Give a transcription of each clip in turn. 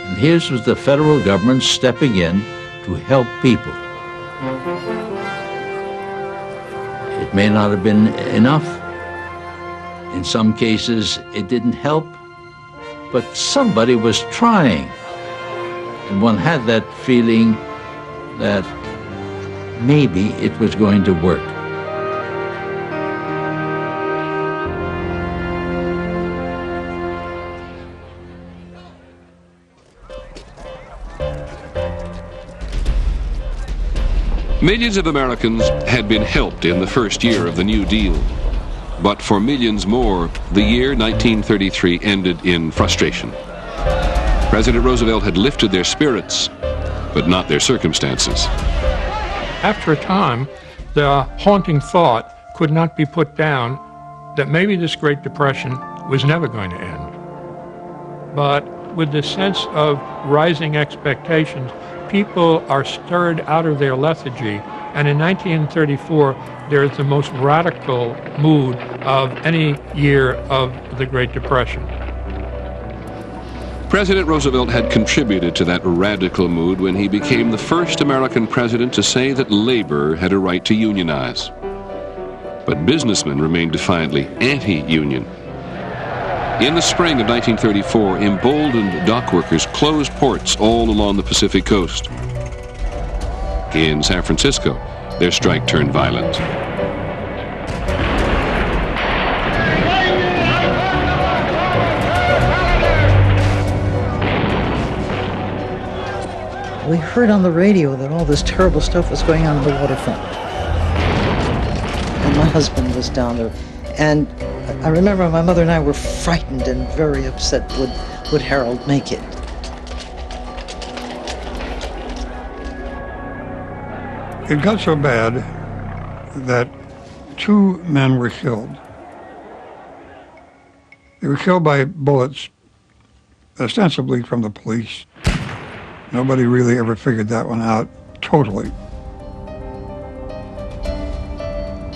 And here's was the federal government stepping in to help people. It may not have been enough. In some cases, it didn't help, but somebody was trying. And one had that feeling that maybe it was going to work. Millions of Americans had been helped in the first year of the New Deal. But for millions more, the year 1933 ended in frustration. President Roosevelt had lifted their spirits, but not their circumstances. After a time, the haunting thought could not be put down that maybe this Great Depression was never going to end. But with the sense of rising expectations, people are stirred out of their lethargy, and in 1934, there is the most radical mood of any year of the Great Depression. President Roosevelt had contributed to that radical mood when he became the first American president to say that labor had a right to unionize. But businessmen remained defiantly anti-union. In the spring of 1934, emboldened dock workers closed ports all along the Pacific coast. In San Francisco, their strike turned violent. We heard on the radio that all this terrible stuff was going on the waterfront. And my husband was down there. And I remember my mother and I were frightened and very upset. Would Harold make it? It got so bad that 2 men were killed. They were killed by bullets, ostensibly from the police. Nobody really ever figured that one out totally.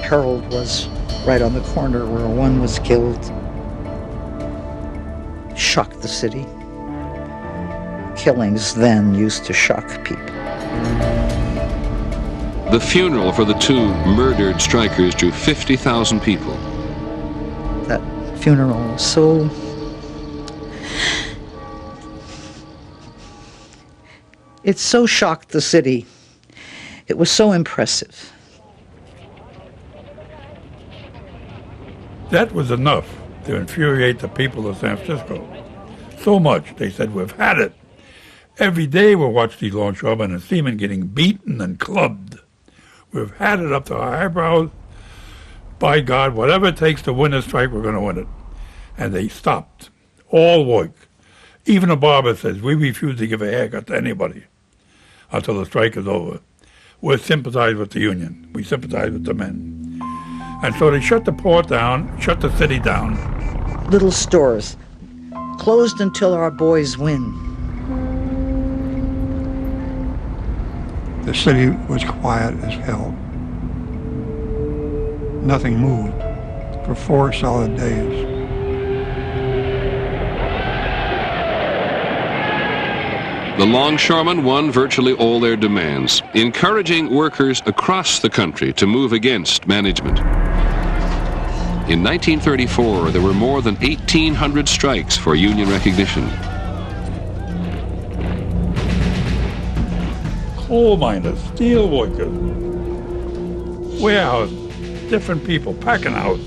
Harold was right on the corner where one was killed. Shocked the city. Killings then used to shock people. The funeral for the 2 murdered strikers drew 50,000 people. That funeral was so... It so shocked the city. It was so impressive. That was enough to infuriate the people of San Francisco. So much, they said, we've had it. Every day we'll watch these longshoremen and seamen getting beaten and clubbed. We've had it up to our eyebrows. By God, whatever it takes to win a strike, we're going to win it. And they stopped. All work. Even a barber says, we refuse to give a haircut to anybody until the strike is over. We sympathize with the union. We sympathize with the men. And so they shut the port down, shut the city down. Little stores closed until our boys win. The city was quiet as hell. Nothing moved for 4 solid days. The longshoremen won virtually all their demands, encouraging workers across the country to move against management. In 1934, there were more than 1,800 strikes for union recognition. Coal miners, steel workers, warehouse, different people packing out.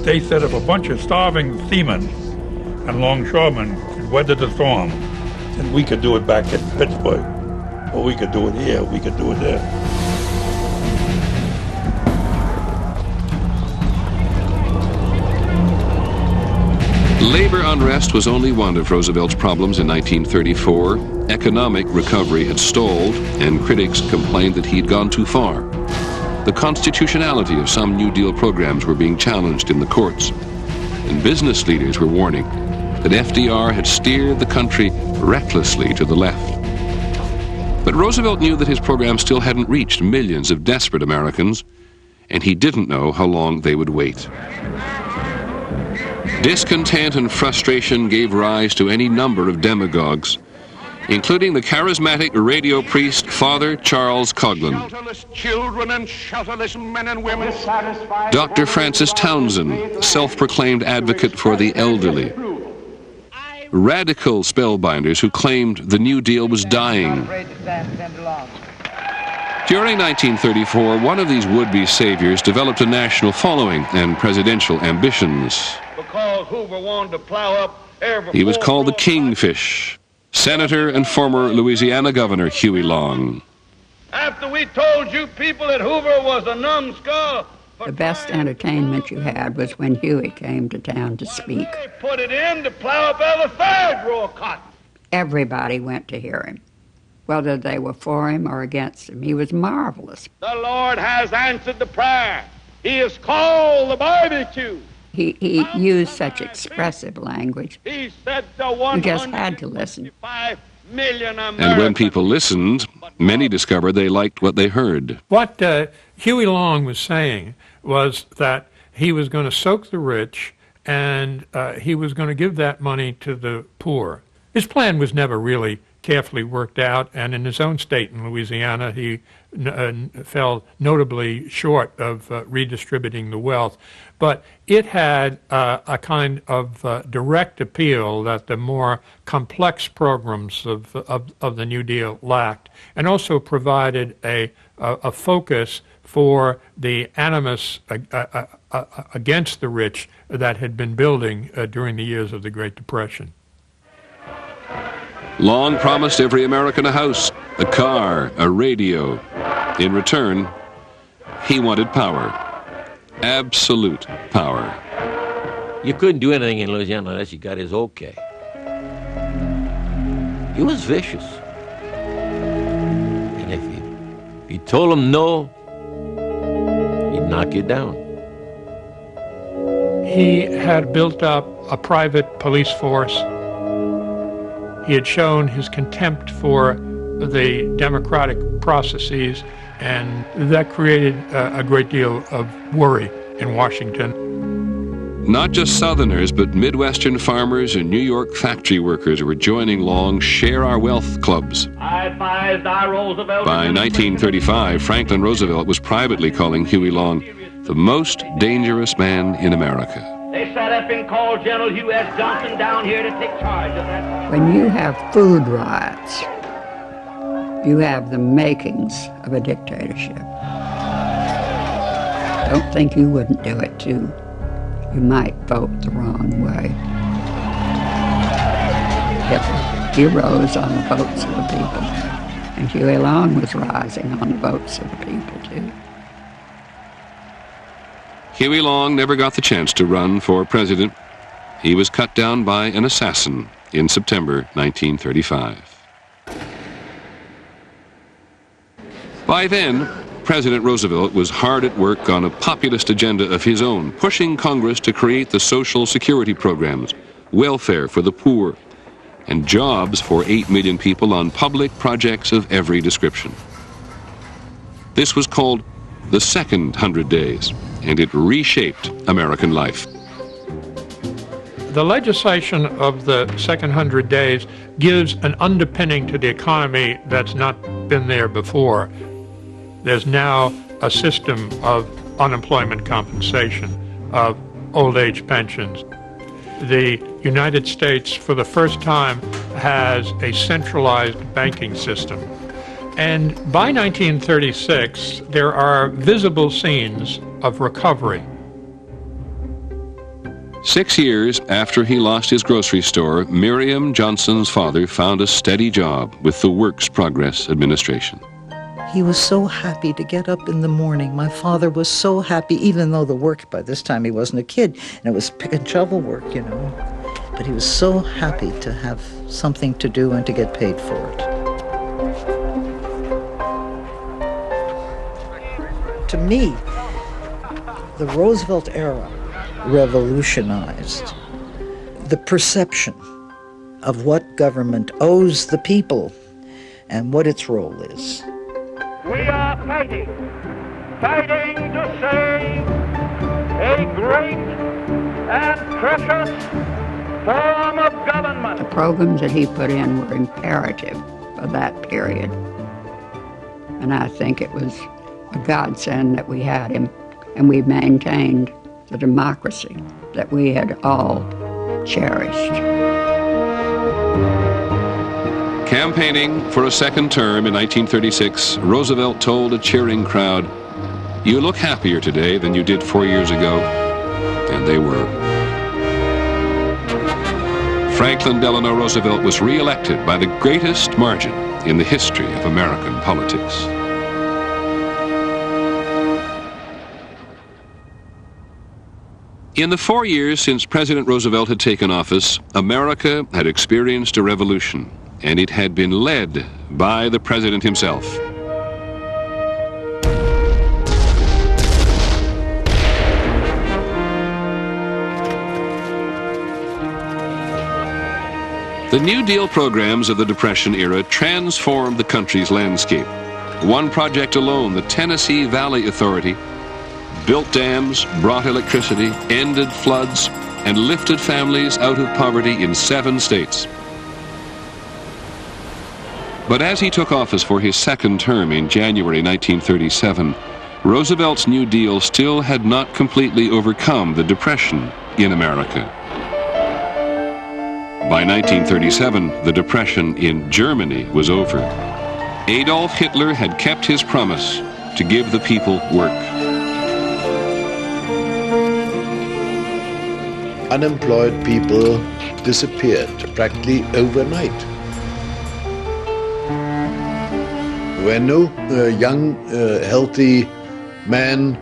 They said if a bunch of starving seamen and longshoremen could weather the storm, then we could do it back in Pittsburgh, or we could do it here, we could do it there. Labor unrest was only one of Roosevelt's problems in 1934. Economic recovery had stalled, and critics complained that he'd gone too far. The constitutionality of some New Deal programs were being challenged in the courts, and business leaders were warning that FDR had steered the country recklessly to the left. But Roosevelt knew that his program still hadn't reached millions of desperate Americans, and he didn't know how long they would wait. Discontent and frustration gave rise to any number of demagogues, including the charismatic radio priest Father Charles Coughlin, Shelterless children and shelterless men and women. Dr. Francis Townsend, self-proclaimed advocate for the elderly, radical spellbinders who claimed the New Deal was dying. During 1934, one of these would-be saviors developed a national following and presidential ambitions. Because Hoover wanted to plow up every... He was called the Kingfish. Senator and former Louisiana Governor Huey Long. After we told you people that Hoover was a numbskull... The best entertainment you had was when Huey came to town to speak. They put it in to plow up every third row of cotton. Everybody went to hear him, whether they were for him or against him. He was marvelous. The Lord has answered the prayer. He has called the barbecue. He used such expressive language. He said to You just had to listen. 155 million Americans. And when people listened, many discovered they liked what they heard. What Huey Long was saying was that he was going to soak the rich and he was going to give that money to the poor. His plan was never really carefully worked out, and in his own state in Louisiana, he fell notably short of redistributing the wealth. But it had a kind of direct appeal that the more complex programs of the New Deal lacked, and also provided a focus for the animus against the rich that had been building during the years of the Great Depression. Long promised every American a house, a car, a radio. In return, he wanted power. Absolute power. You couldn't do anything in Louisiana unless you got his okay. He was vicious. And if you told him no, he'd knock you down. He had built up a private police force. He had shown his contempt for the democratic processes, and that created a great deal of worry in Washington. Not just Southerners, but Midwestern farmers and New York factory workers were joining Long Share Our Wealth clubs. I advised our Roosevelt... By 1935, Franklin Roosevelt was privately calling Huey Long the most dangerous man in America. They set up and called General Hugh S. Johnson down here to take charge of that. When you have food riots, you have the makings of a dictatorship. Don't think you wouldn't do it too. You might vote the wrong way. He rose on the votes of the people, and Huey Long was rising on the votes of the people too. Huey Long never got the chance to run for president. He was cut down by an assassin in September 1935. By then, President Roosevelt was hard at work on a populist agenda of his own, pushing Congress to create the Social Security programs, welfare for the poor, and jobs for 8 million people on public projects of every description. This was called the Second 100 Days, and it reshaped American life. The legislation of the second 100 days gives an underpinning to the economy that's not been there before. There's now a system of unemployment compensation, of old age pensions. The United States, for the first time, has a centralized banking system. And by 1936, there are visible signs of recovery. 6 years after he lost his grocery store, Miriam Johnson's father found a steady job with the Works Progress Administration. He was so happy to get up in the morning. My father was so happy, even though the work, by this time he wasn't a kid, and it was pick and shovel work, you know. But he was so happy to have something to do and to get paid for it. To me, the Roosevelt era revolutionized the perception of what government owes the people and what its role is. We are fighting to save a great and precious form of government. The programs that he put in were imperative for that period. And I think it was a godsend that we had him, and we maintained the democracy that we had all cherished. Campaigning for a second term in 1936, Roosevelt told a cheering crowd, "You look happier today than you did 4 years ago." And they were. Franklin Delano Roosevelt was re-elected by the greatest margin in the history of American politics. In the 4 years since President Roosevelt had taken office, America had experienced a revolution, and it had been led by the president himself. The New Deal programs of the Depression era transformed the country's landscape. One project alone, the Tennessee Valley Authority, built dams, brought electricity, ended floods, and lifted families out of poverty in 7 states. But as he took office for his second term in January 1937, Roosevelt's New Deal still had not completely overcome the Depression in America. By 1937, the Depression in Germany was over. Adolf Hitler had kept his promise to give the people work. Unemployed people disappeared practically overnight. There were no young, healthy men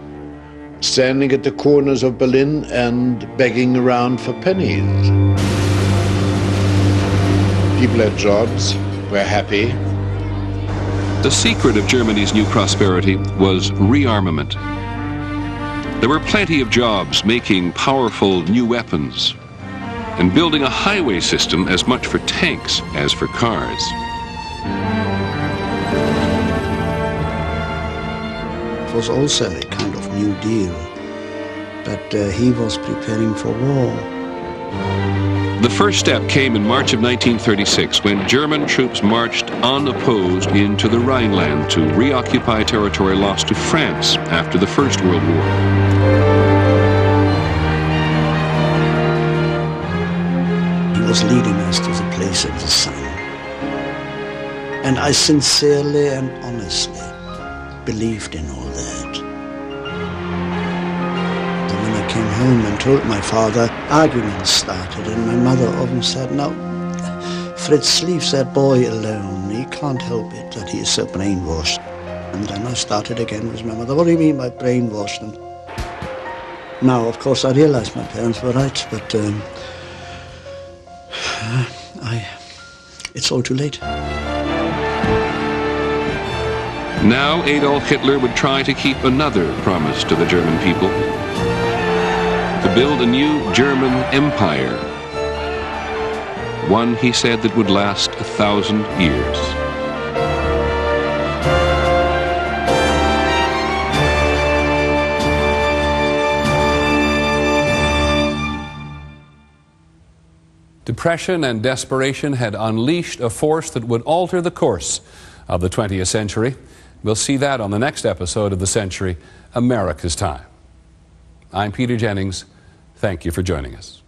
standing at the corners of Berlin and begging around for pennies. People had jobs, were happy. The secret of Germany's new prosperity was rearmament. There were plenty of jobs making powerful new weapons and building a highway system as much for tanks as for cars. It was also a kind of New Deal, but he was preparing for war. The first step came in March of 1936 when German troops marched unopposed into the Rhineland to reoccupy territory lost to France after the First World War. He was leading us to the place of the sun. And I sincerely and honestly believed in all that. And when I came home and told my father, arguments started, and my mother often said, "No, Fritz, leave that boy alone. He can't help it that he is so brainwashed." And then I started again with my mother. "What do you mean by brainwashed?" And now, of course, I realize my parents were right, but it's all too late. Now Adolf Hitler would try to keep another promise to the German people: to build a new German empire. One, he said, that would last 1,000 years. Depression and desperation had unleashed a force that would alter the course of the 20th century. We'll see that on the next episode of The Century, America's Time. I'm Peter Jennings. Thank you for joining us.